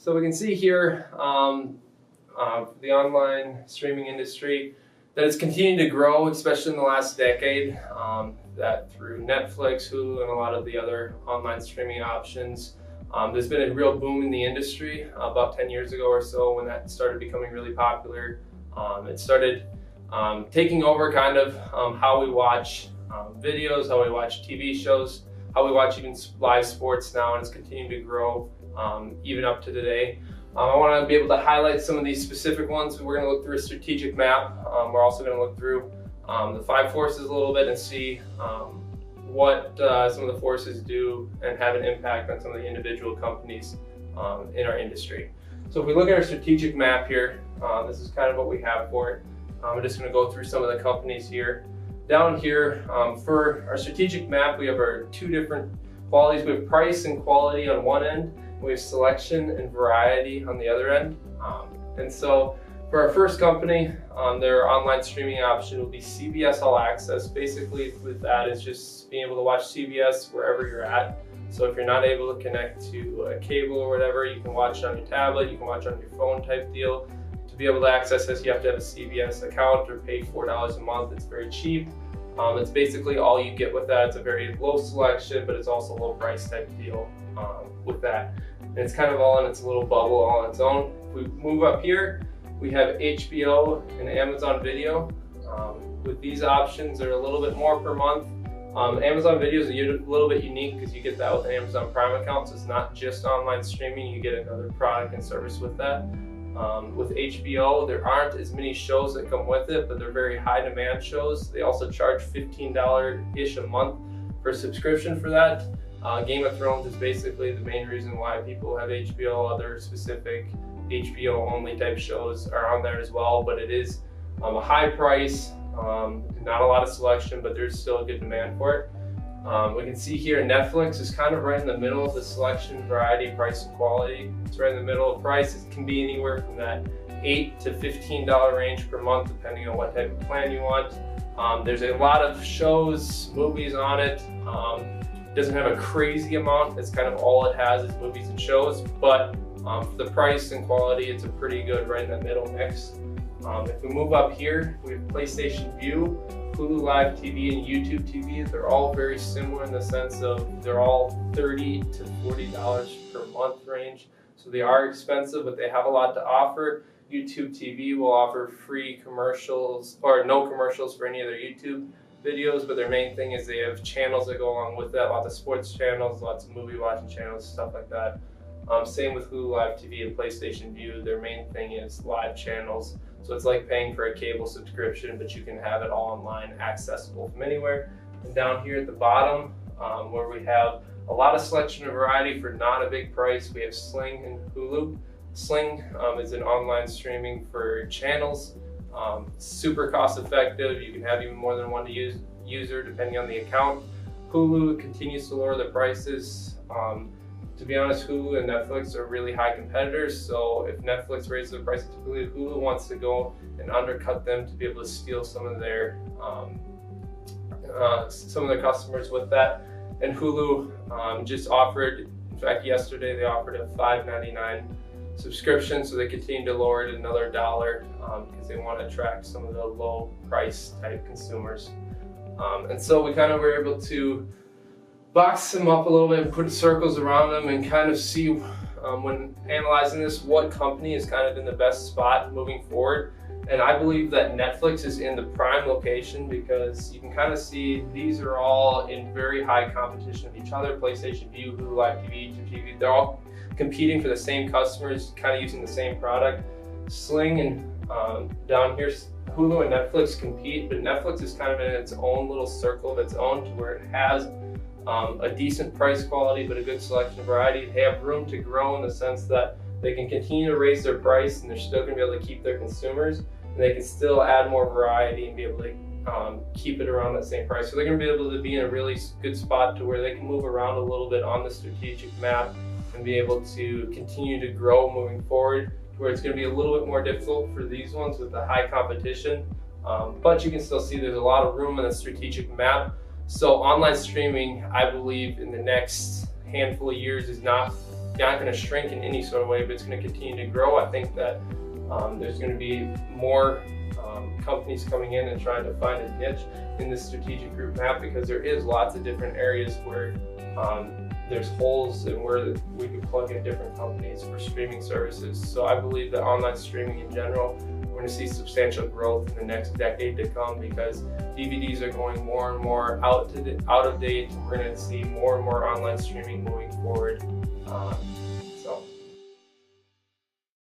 So we can see here the online streaming industry that it's continued to grow, especially in the last decade, that through Netflix, Hulu, and a lot of the other online streaming options. There's been a real boom in the industry about 10 years ago or so when that started becoming really popular. It started taking over kind of how we watch videos, how we watch TV shows, how we watch even live sports now, and it's continuing to grow even up to today. I want to be able to highlight some of these specific ones. We're going to look through a strategic map. We're also going to look through the 5 forces a little bit and see what some of the forces do and have an impact on some of the individual companies in our industry. So if we look at our strategic map here, this is kind of what we have for it. I'm just going to go through some of the companies here. Down here, for our strategic map, we have our 2 different qualities. We have price and quality on one end. We have selection and variety on the other end. And so for our first company, their online streaming option will be CBS All Access. Basically with that is just being able to watch CBS wherever you're at. So if you're not able to connect to a cable or whatever, you can watch it on your tablet, you can watch it on your phone type deal. To be able to access this, you have to have a CBS account or pay $4 a month. It's very cheap. It's basically all you get with that. It's a very low selection, but it's also low price type deal with that. And it's kind of all in its little bubble all on its own. If we move up here, we have HBO and Amazon Video. With these options, they're a little bit more per month. Amazon Video is a little bit unique because you get that with an Amazon Prime account, so it's not just online streaming, you get another product and service with that. With HBO, there aren't as many shows that come with it, but they're very high demand shows. They also charge $15-ish a month for a subscription for that. Game of Thrones is basically the main reason why people have HBO. Other specific HBO only type shows are on there as well, but it is a high price, not a lot of selection, but there's still a good demand for it. We can see here Netflix is kind of right in the middle of the selection, variety, price, and quality. It's right in the middle of price. It can be anywhere from that $8 to $15 range per month, depending on what type of plan you want. There's a lot of shows, movies on it. It doesn't have a crazy amount. It's kind of all it has is movies and shows, but for the price and quality, it's a pretty good right in the middle mix. If we move up here, we have PlayStation Vue, Hulu Live TV, and YouTube TV. They're all very similar in the sense of they're all $30 to $40 per month range. So they are expensive, but they have a lot to offer. YouTube TV will offer free commercials or no commercials for any of their YouTube videos, but their main thing is they have channels that go along with that, lots of sports channels, lots of movie watching channels, stuff like that. Same with Hulu Live TV and PlayStation Vue. Their main thing is live channels. So it's like paying for a cable subscription, but you can have it all online, accessible from anywhere. And down here at the bottom, where we have a lot of selection and variety for not a big price, we have Sling and Hulu. Sling is an online streaming for channels. Super cost effective. You can have even more than one user depending on the account. Hulu continues to lower the prices. To be honest, Hulu and Netflix are really high competitors, so if Netflix raises the prices to Hulu wants to go and undercut them to be able to steal some of their customers with that. And Hulu just offered, in fact yesterday they offered a $5.99 subscription, so they continue to lower it another $1 because they want to attract some of the low price type consumers. And so we kind of were able to box them up a little bit and put circles around them and kind of see when analyzing this what company is kind of in the best spot moving forward. And I believe that Netflix is in the prime location because you can kind of see these are all in very high competition with each other. PlayStation Vue, Hulu Live TV, YouTube TV, they're all competing for the same customers, kind of using the same product. Sling and down here, Hulu and Netflix compete, but Netflix is kind of in its own little circle of its own to where it has a decent price quality, but a good selection of variety. They have room to grow in the sense that they can continue to raise their price and they're still going to be able to keep their consumers, and they can still add more variety and be able to keep it around that same price. So they're going to be able to be in a really good spot to where they can move around a little bit on the strategic map and be able to continue to grow moving forward, to where it's going to be a little bit more difficult for these ones with the high competition. But you can still see there's a lot of room in the strategic map. So online streaming, I believe in the next handful of years is not not going to shrink in any sort of way, but it's going to continue to grow. I think that there's going to be more companies coming in and trying to find a niche in this strategic group map, because there is lots of different areas where there's holes and where we can plug in different companies for streaming services. So I believe that online streaming in general, we're going to see substantial growth in the next decade to come, because DVDs are going more and more out of date. We're going to see more and more online streaming moving forward.